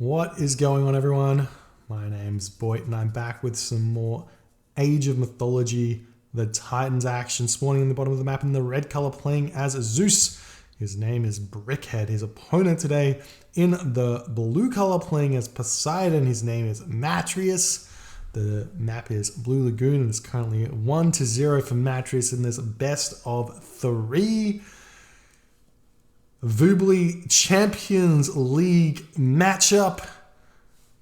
What is going on, everyone? My name's Boyd and I'm back with some more Age of Mythology, the Titans action spawning in the bottom of the map in the red color, playing as Zeus. His name is Brickhead. His opponent today in the blue color, playing as Poseidon. His name is Matreiuss. The map is Blue Lagoon and it's currently 1-0 for Matreiuss in this best of 3 Voobly Champions League matchup.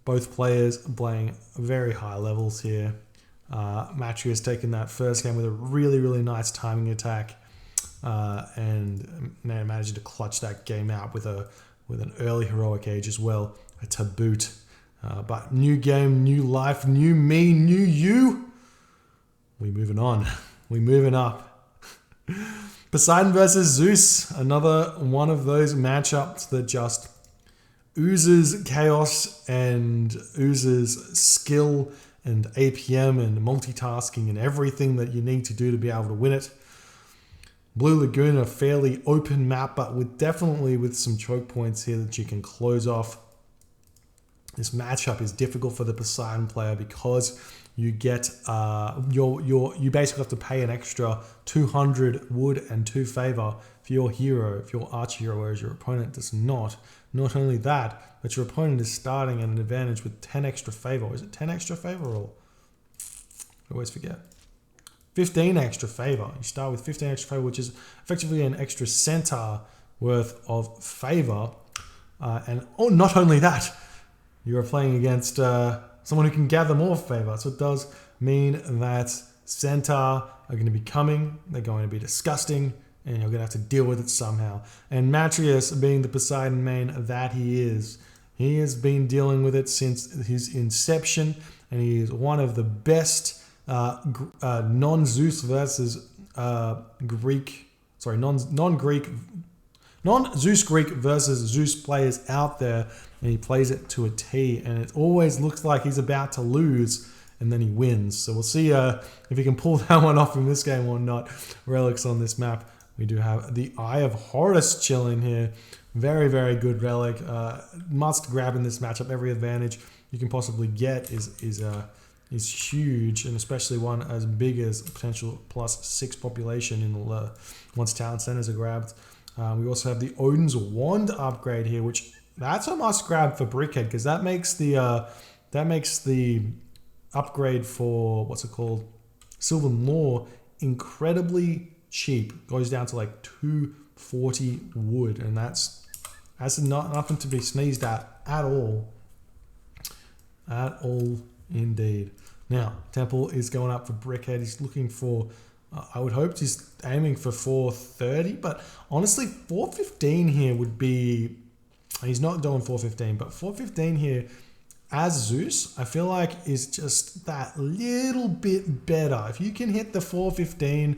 Both players playing very high levels here. Matreiuss taking that first game with a really nice timing attack, and managing to clutch that game out with an early heroic age as well to boot. But new game, new life, new me, new you. We moving on. We moving up. Poseidon versus Zeus, another one of those matchups that just oozes chaos and oozes skill and APM and multitasking and everything that you need to do to be able to win it. Blue Lagoon, a fairly open map, but definitely with some choke points here that you can close off. This matchup is difficult for the Poseidon player because you get you basically have to pay an extra 200 wood and 2 favor for your hero, if your archer hero, whereas your opponent does not. Not only that, but your opponent is starting at an advantage with 10 extra favor. Is it 10 extra favor or? I always forget. 15 extra favor. You start with 15 extra favor, which is effectively an extra centaur worth of favor. And not only that, you are playing against someone who can gather more favor. So it does mean that centaur are going to be coming. They're going to be disgusting, and you're going to have to deal with it somehow. And Matreiuss, being the Poseidon main that he has been dealing with it since his inception, and he is one of the best non-Zeus versus non-Zeus Greek versus Zeus players out there, and he plays it to a T, and it always looks like he's about to lose, and then he wins. So we'll see if he can pull that one off in this game or not. Relics on this map. We do have the Eye of Horus chilling here. Very good relic. Must grab in this matchup. Every advantage you can possibly get is huge, and especially one as big as potential +6 population in the once town centers are grabbed. We also have the Odin's Wand upgrade here, which that's a must grab for Brickhead, because that makes the upgrade for what's it called, Sylvan Law, incredibly cheap. Goes down to like 240 wood, and that's nothing to be sneezed at all. At all indeed. Now, Temple is going up for Brickhead. He's looking for, I would hope he's aiming for 430, but honestly, 415 here would be, he's not doing 415, but 415 here as Zeus, I feel like is just that little bit better. If you can hit the 415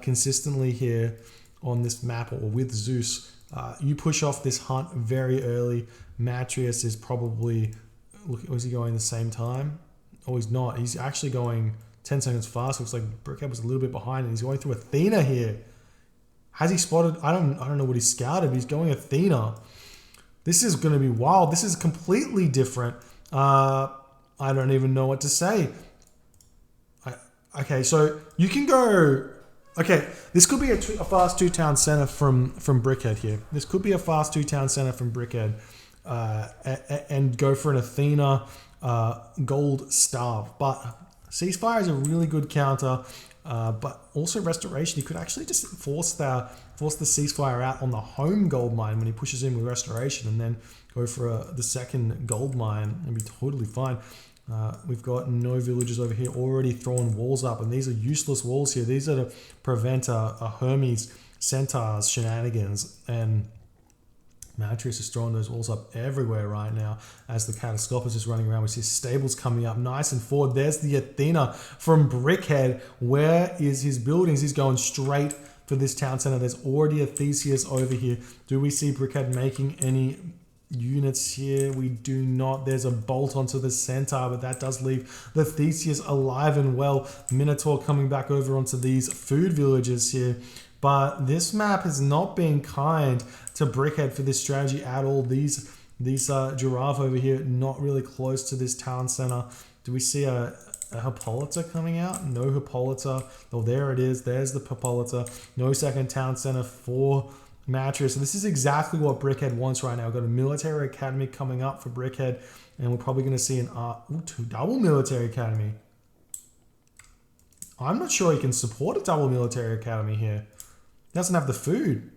consistently here on this map or with Zeus, you push off this hunt very early. Matreiuss is probably, look, was he going the same time? Oh, he's not. He's actually going 10 seconds fast. Looks like Brickhead was a little bit behind, and he's going through Athena here. Has he spotted? I don't know what he scouted, but he's going Athena. This is going to be wild. This is completely different. I don't even know what to say. Okay, so you can go. Okay, this could be a fast 2-town center from Brickhead here. This could be a fast 2-town center from Brickhead, and go for an Athena gold starve. But ceasefire is a really good counter, but also restoration. He could actually just force the ceasefire out on the home gold mine when he pushes in with restoration, and then go for the second gold mine and be totally fine. We've got no villagers over here, already throwing walls up, and these are useless walls here. These are to prevent a Hermes centaur's shenanigans, and Matreiuss is throwing those walls up everywhere right now as the Collosus is running around. We see stables coming up nice and forward. There's the Athena from Brickhead. Where is his buildings? He's going straight for this town center. There's already a Theseus over here. Do we see Brickhead making any units here? We do not. There's a bolt onto the centaur, but that does leave the Theseus alive and well. Minotaur coming back over onto these food villages here. But this map has not been kind to Brickhead for this strategy at all. These These giraffe over here, not really close to this town center. Do we see a Hippolyta coming out? No Hippolyta. Oh, there it is. There's the Hippolyta. No second town center for Matreiuss. So this is exactly what Brickhead wants right now. We've got a military academy coming up for Brickhead, and we're probably going to see an double military academy. I'm not sure he can support a double military academy here. He doesn't have the food.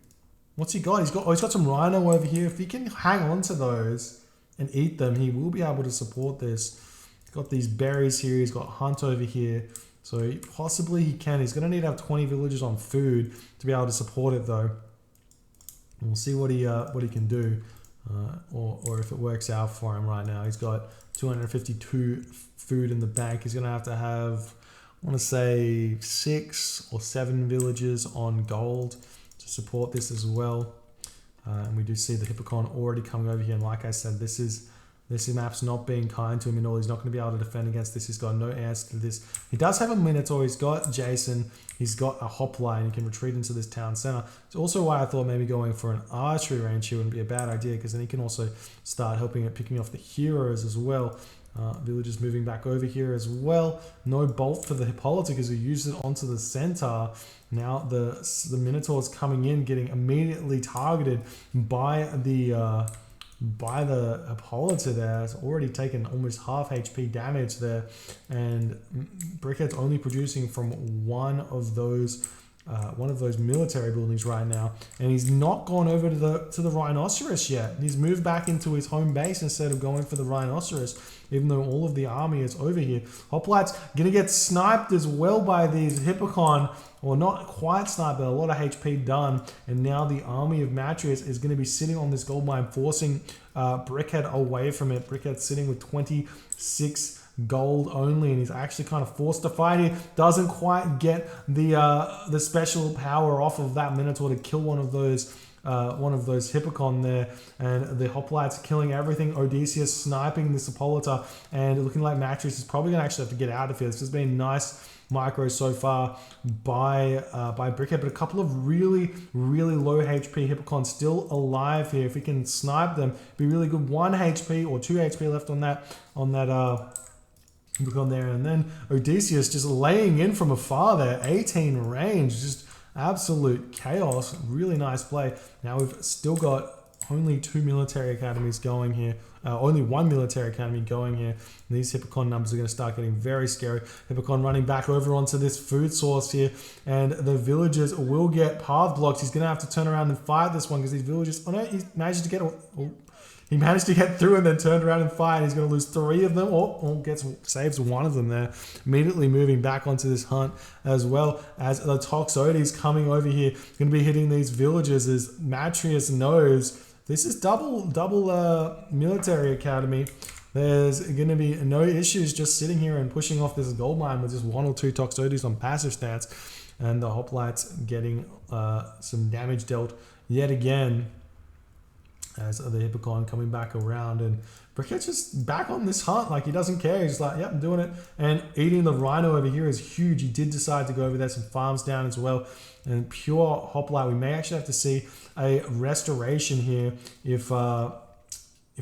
What's he got? He's got some rhino over here. If he can hang on to those and eat them, he will be able to support this. He's got these berries here. He's got hunt over here. So possibly he can. He's going to need to have 20 villagers on food to be able to support it, though. And we'll see what he can do, or if it works out for him right now. He's got 252 food in the bank. He's going to have, I want to say 6 or 7 villagers on gold to support this as well. And we do see the Hippocon already coming over here. And like I said, this map's not being kind to him at all. He's not going to be able to defend against this. He's got no answer to this. He does have a Minotaur. He's got Jason. He's got a hoplite. He can retreat into this town center. It's also why I thought maybe going for an archery range here wouldn't be a bad idea, because then he can also start helping at picking off the heroes as well. Villagers moving back over here as well. No bolt for the Hippolyta because he used it onto the centaur. Now the Minotaur's coming in, getting immediately targeted by the Hippolyta there. It's already taken almost half HP damage there, and Brickhead's only producing from one of those military buildings right now, and he's not gone over to the rhinoceros yet. He's moved back into his home base instead of going for the rhinoceros, even though all of the army is over here. Hoplite's gonna get sniped as well by these Hippocon, or not quite sniped, but a lot of HP done. And now the army of Matreiuss is going to be sitting on this gold mine, forcing Brickhead away from it. Brickhead sitting with 26 gold only, and he's actually kind of forced to fight here. Doesn't quite get the special power off of that Minotaur to kill one of those Hippocon there, and the hoplites killing everything. Odysseus sniping this Hippolyta, and looking like Matreiuss is probably going to actually have to get out of here. This has been nice micro so far by Brickhead, but a couple of really low HP Hippocons still alive here. If we can snipe them, be really good. 1 HP or 2 HP left on that Hippocon there, and then Odysseus just laying in from afar there. 18 range, just absolute chaos. Really nice play. Now we've still got only 2 military academies going here. Only 1 military academy going here. And these Hippocon numbers are going to start getting very scary. Hippocon running back over onto this food source here, and the villagers will get path blocks. He's going to have to turn around and fight this one because these villagers. Oh no, he managed to get. He managed to get through and then turned around and fight. He's going to lose 3 of them, or saves 1 of them there. Immediately moving back onto this hunt, as well as the Toxotes coming over here. Going to be hitting these villagers as Matreiuss knows this is double military academy. There's going to be no issues just sitting here and pushing off this gold mine with just 1 or 2 Toxotes on passive stance, and the hoplites getting some damage dealt yet again, as the Hippocon coming back around. And Brickhead's just back on this hunt like he doesn't care. He's like, yep, I'm doing it. And eating the rhino over here is huge. He did decide to go over there, some farms down as well. And pure hoplite, we may actually have to see a restoration here if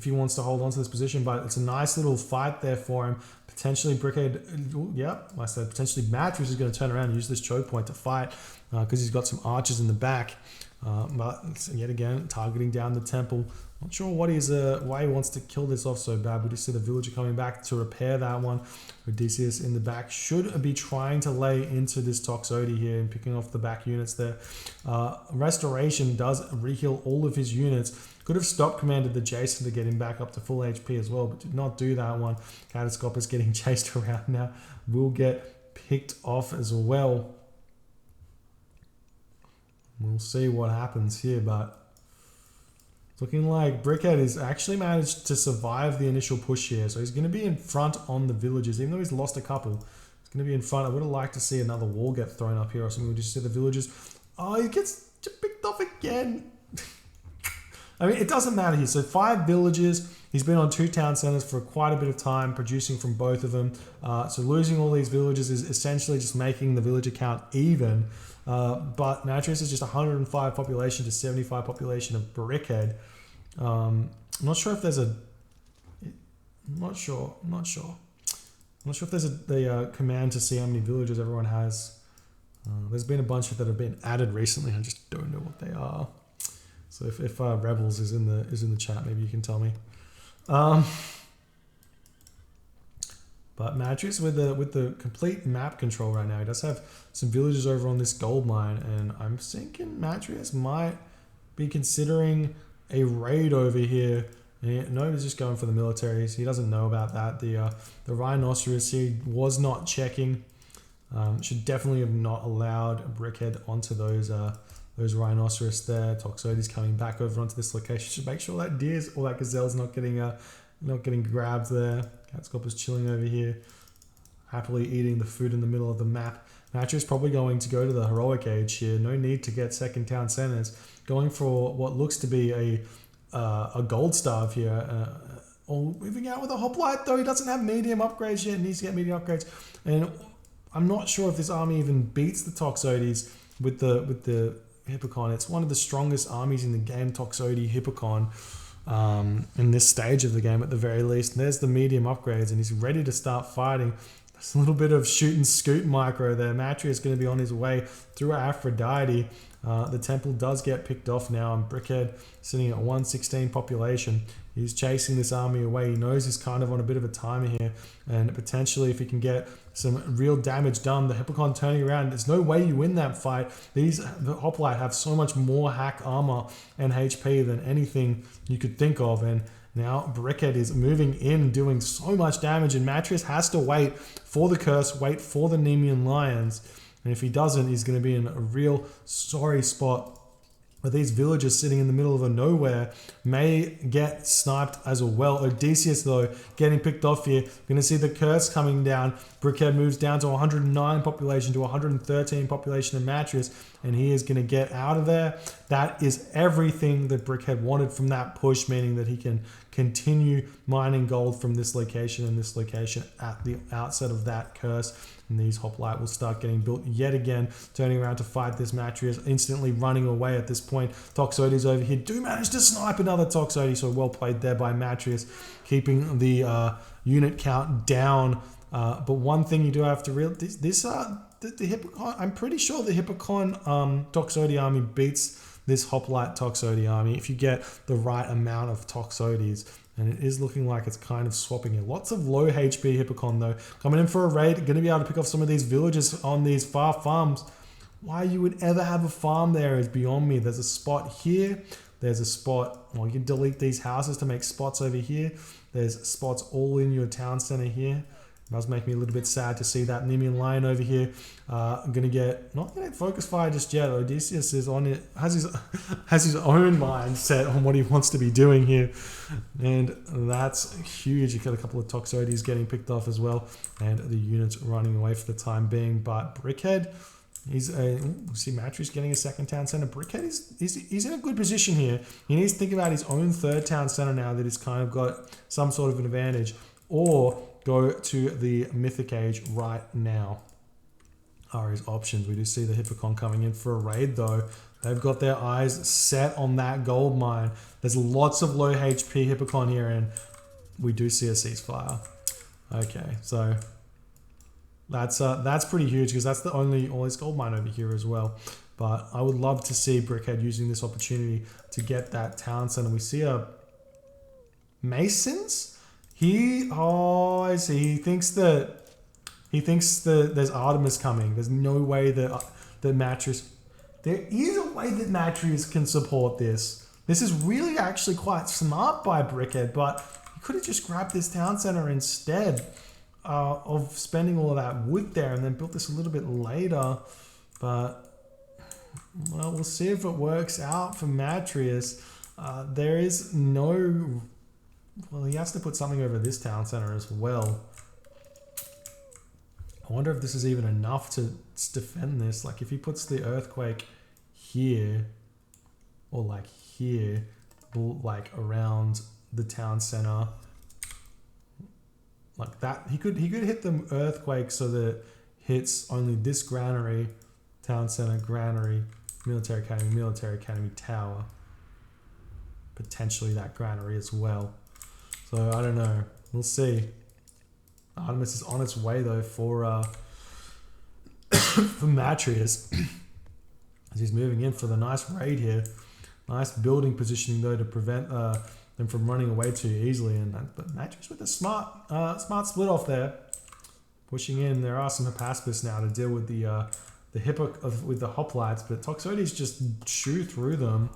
he wants to hold on to this position. But it's a nice little fight there for him. Potentially Brickhead, yep, I said potentially Matreiuss is going to turn around and use this choke point to fight because he's got some archers in the back. But yet again, targeting down the temple. Not sure what why he wants to kill this off so bad. We just see the villager coming back to repair that one. Odysseus in the back should be trying to lay into this Toxote here and picking off the back units there. Restoration does reheal all of his units. Could have stop commanded the Jason to get him back up to full HP as well, but did not do that one. Catastropus getting chased around now. Will get picked off as well. We'll see what happens here, but it's looking like Brickhead has actually managed to survive the initial push here. So he's going to be in front on the villagers, even though he's lost a couple. He's going to be in front. I would have liked to see another wall get thrown up here or something. We'll just see the villagers. Oh, he gets picked off again. I mean, it doesn't matter here. So 5 villages. He's been on 2 town centers for quite a bit of time, producing from both of them. So losing all these villages is essentially just making the villager count even. But Matreiuss is just 105 population to 75 population of Brickhead. I'm not sure if there's a... I'm not sure if there's the command to see how many villages everyone has. There's been a bunch that have been added recently. I just don't know what they are. So if Rebels is in the chat, maybe you can tell me. But Matreiuss with the complete map control right now, he does have some villages over on this gold mine, and I'm thinking Matreiuss might be considering a raid over here. No, he's just going for the militaries. He doesn't know about that. The rhinoceros he was not checking. Should definitely have not allowed Brickhead onto those rhinoceros there. Toxotes coming back over onto this location. Should make sure that deers or that gazelle's not getting grabbed there. Catscop is chilling over here, happily eating the food in the middle of the map. Matreiuss probably going to go to the heroic age here. No need to get second town centers. Going for what looks to be a gold starve here. Or moving out with a hoplite though. He doesn't have medium upgrades yet. He needs to get medium upgrades. And I'm not sure if this army even beats the Toxotes with the Hippocon. It's one of the strongest armies in the game, Toxotes Hippocon. In this stage of the game at the very least. And there's the medium upgrades and he's ready to start fighting. There's a little bit of shoot and scoot micro there. Matreiuss is going to be on his way through Aphrodite. The temple does get picked off now, and Brickhead sitting at 116 population. He's chasing this army away. He knows he's kind of on a bit of a timer here, and potentially if he can get some real damage done, the Hippocon turning around, there's no way you win that fight. The Hoplite have so much more hack armor and HP than anything you could think of, and now Brickhead is moving in, doing so much damage, and Matreiuss has to wait for the curse, wait for the Nemean Lions. And if he doesn't, he's going to be in a real sorry spot. But these villagers sitting in the middle of a nowhere may get sniped as well. Odysseus, though, getting picked off here. We're going to see the curse coming down. Brickhead moves down to 109 population to 113 population of Matreiuss, and he is going to get out of there. That is everything that Brickhead wanted from that push, meaning that he can continue mining gold from this location and this location at the outset of that curse. And these hoplite will start getting built yet again, turning around to fight this Matreiuss, instantly running away at this point. Toxotes over here do manage to snipe another Toxotes, so well played there by Matreiuss, keeping the unit count down. But one thing you do have to realize, the Hippocon, I'm pretty sure the Hippocon Toxotes army beats this hoplite Toxotes army if you get the right amount of Toxotes. And it is looking like it's kind of swapping it. Lots of low HP Hippocon though. Coming in for a raid. Going to be able to pick off some of these villages on these far farms. Why you would ever have a farm there is beyond me. There's a spot here. There's a spot. Well, you can delete these houses to make spots over here. There's spots all in your town center here. It does make me a little bit sad to see that Nemean Lion over here. I'm gonna get not gonna focus fire just yet. Odysseus is on it, has his own mindset on what he wants to be doing here, and that's huge. You got a couple of Toxotes getting picked off as well, and the units running away for the time being. But Brickhead, see Matreiuss getting a second town center. Brickhead he's in a good position here. He needs to think about his own third town center now that he's kind of got some sort of an advantage, or go to the Mythic Age right now are his options. We do see the Hippocon coming in for a raid though. They've got their eyes set on that gold mine. There's lots of low HP Hippocon here, and we do see a ceasefire. Okay, so that's pretty huge because that's the only this gold mine over here as well. But I would love to see Brickhead using this opportunity to get that town center. We see a Masons. I see. He thinks that there's Artemis coming. There's no way that Matreiuss. There is a way that Matreiuss can support this. This is really actually quite smart by Brickhead, but he could have just grabbed this town center instead of spending all of that wood there and then built this a little bit later. But well, we'll see if it works out for Matreiuss. There is no. Well, he has to put something over this town center as well. I wonder if this is even enough to defend this. Like if he puts the earthquake here, or like here, like around the town center, like that, he could hit the earthquake so that it hits only this granary, town center, granary, military academy, tower. potentially that granary as well. So I don't know. We'll see. Artemis is on its way though for Matreiuss. As he's moving in for the nice raid here. Nice building positioning though to prevent them from running away too easily. But Matreiuss with a smart split off there. Pushing in. There are some Hippaspis now to deal with the with the hoplites, but Toxotes just chew through them.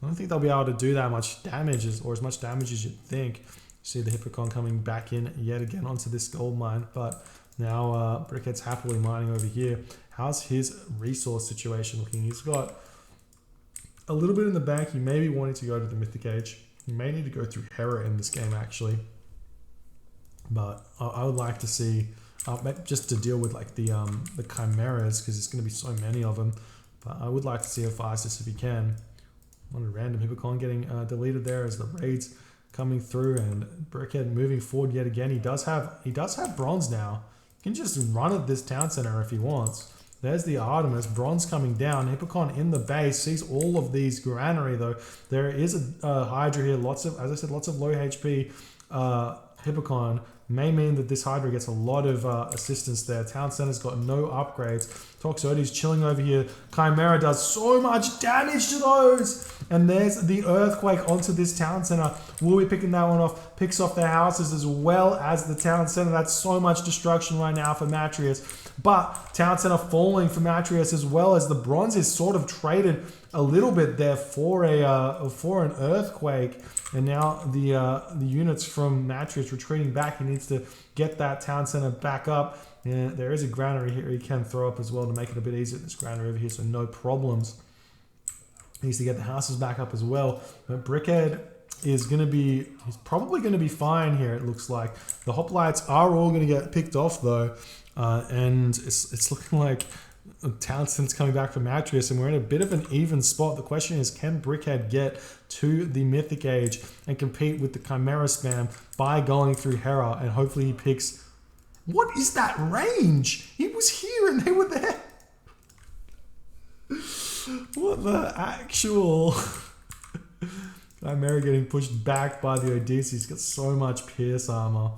I don't think they'll be able to do that much damage or as much damage as you'd think. See the Hippocon coming back in yet again onto this gold mine, but now Brickhead's happily mining over here. How's his resource situation looking? He's got a little bit in the bank. He may be wanting to go to the Mythic Age. He may need to go through Hera in this game actually, but I would like to see just to deal with like the chimeras, because there's going to be so many of them. But I would like to see Hephaestus if he can. On a random Hippocon getting deleted there as the raids coming through, and Brickhead moving forward yet again. He does have bronze now. He can just run at this town center if he wants. There's the Artemis, bronze coming down. Hippocon in the base, sees all of these granary though. There is a Hydra here. Lots of low HP Hippocon. May mean that this Hydra gets a lot of assistance there. Town Center's got no upgrades. Toxotes chilling over here. Chimera does so much damage to those. And there's the Earthquake onto this Town Center. Will be picking that one off. Picks off their houses as well as the Town Center. That's so much destruction right now for Matreiuss. But Town Center falling for Matreiuss as well, as the bronze is sort of traded a little bit there for an Earthquake. And now the units from Matreiuss retreating back. He needs to get that Town Center back up. And there is a granary here he can throw up as well to make it a bit easier. This granary over here, so no problems. He needs to get the houses back up as well. But Brickhead is going to be, he's probably going to be fine here, it looks like. The hoplites are all going to get picked off though. And it's looking like Townsend's coming back from Matreiuss, and we're in a bit of an even spot. The question is, can Brickhead get to the Mythic Age and compete with the Chimera spam by going through Hera? And hopefully he picks... What is that range? He was here and they were there. What the actual... Chimera getting pushed back by the Odysseus. He's got so much pierce armor.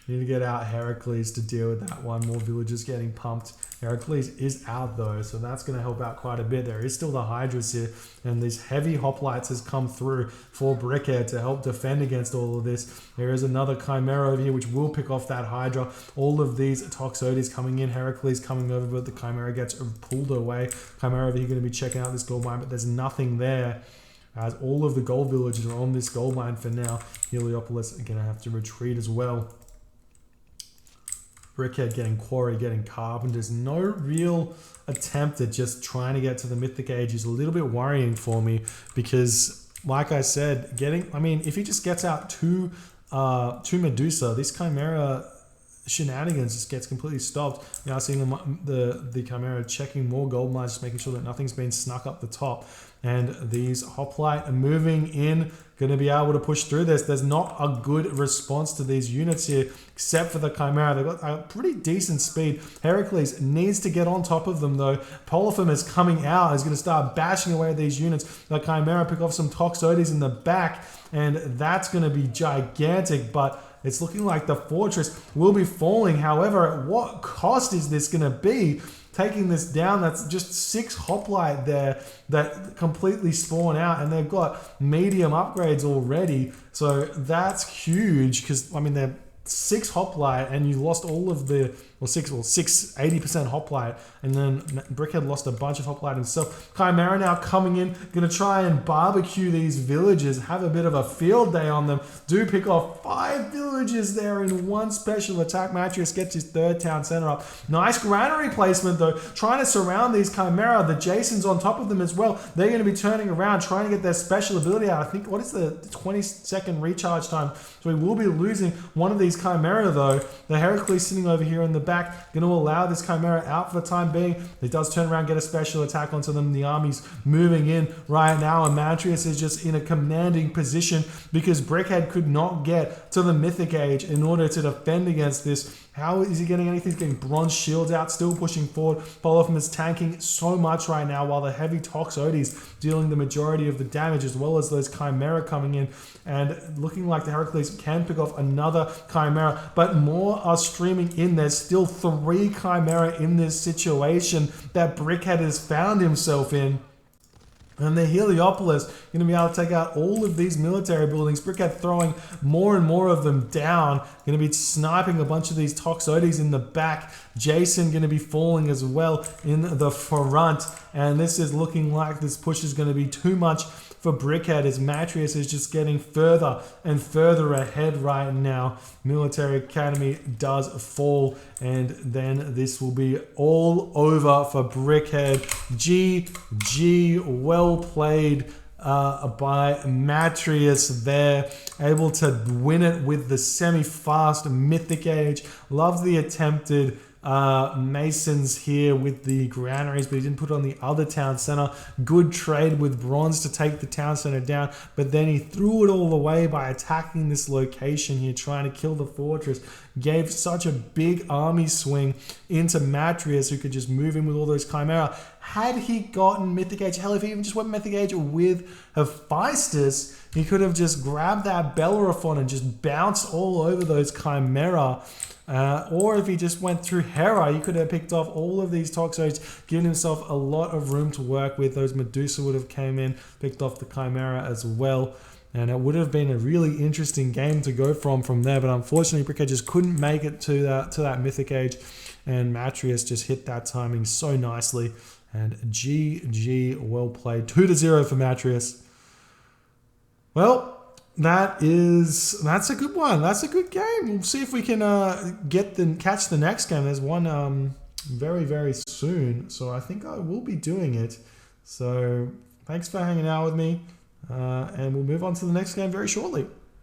You need to get out Heracles to deal with that one. More villagers getting pumped. Heracles is out though, so that's going to help out quite a bit. There is still the Hydras here, and these heavy hoplites has come through for Brickhead to help defend against all of this. There is another Chimera over here which will pick off that Hydra. All of these Toxotes coming in, Heracles coming over, but the Chimera gets pulled away. Chimera over here going to be checking out this gold mine, but there's nothing there, as all of the gold villagers are on this gold mine for now. Heliopolis are going to have to retreat as well. Brickhead getting quarry, getting carpenters. No real attempt at just trying to get to the Mythic Age is a little bit worrying for me, because, like I said, if he just gets out to Medusa, this Chimera shenanigans just gets completely stopped. Now seeing the Chimera checking more gold mines, just making sure that nothing's been snuck up the top. And these hoplite are moving in, going to be able to push through this. There's not a good response to these units here, except for the Chimera. They've got a pretty decent speed. Heracles needs to get on top of them though. Polyphemus coming out is going to start bashing away at these units. The Chimera pick off some Toxotes in the back, and that's going to be gigantic, but it's looking like the fortress will be falling. However, at what cost is this going to be? Taking this down, that's just 6 hoplite there that completely spawn out, and they've got medium upgrades already. So that's huge, because they're 6 hoplite, and you lost all of the 80% hoplite, and then Brickhead lost a bunch of hoplite himself. Chimera now coming in, gonna try and barbecue these villages, have a bit of a field day on them. Do pick off 5 villages there in one special attack. Matreiuss gets his 3rd town center up. Nice granary placement though, trying to surround these Chimera. The Jason's on top of them as well. They're gonna be turning around, trying to get their special ability out. I think, what is the 20-second recharge time? So we will be losing one of these Chimera though. The Heracles sitting over here in the back, going to allow this Chimera out for the time being. He does turn around, get a special attack onto them. The army's moving in right now, and Matreiuss is just in a commanding position, because Brickhead could not get to the Mythic Age in order to defend against this. How is he getting anything? He's getting bronze shields out, still pushing forward. Polyphemus tanking so much right now, while the heavy Toxotes dealing the majority of the damage, as well as those Chimera coming in, and looking like the Heracles can pick off another Chimera, but more are streaming in. There's still 3 Chimera in this situation that Brickhead has found himself in. And the Heliopolis going to be able to take out all of these military buildings. Brickhead throwing more and more of them down. Going to be sniping a bunch of these Toxotes in the back. Jason going to be falling as well in the front. And this is looking like this push is going to be too much for Brickhead, as Matreiuss is just getting further and further ahead right now. Military Academy does fall, and then this will be all over for Brickhead. GG, well played by Matreiuss there, able to win it with the semi-fast Mythic Age. Love the attempted Masons here with the granaries, but he didn't put on the other town center. Good trade with bronze to take the town center down, but then he threw it all away by attacking this location here, trying to kill the fortress. Gave such a big army swing into Matreiuss, who could just move in with all those Chimera. Had he gotten Mythic Age, hell, if he even just went Mythic Age with Hephaestus, he could have just grabbed that Bellerophon and just bounced all over those Chimera. Or if he just went through Hera, he could have picked off all of these Toxotes, given himself a lot of room to work with. Those Medusa would have came in, picked off the Chimera as well. And it would have been a really interesting game to go from there. But unfortunately, Brickhead just couldn't make it to that Mythic Age. And Matreiuss just hit that timing so nicely. And GG, well played. 2-0 for Matreiuss. Well, that's a good one. That's a good game. We'll see if we can catch the next game. There's one very, very soon, so I think I will be doing it. So thanks for hanging out with me, and we'll move on to the next game very shortly.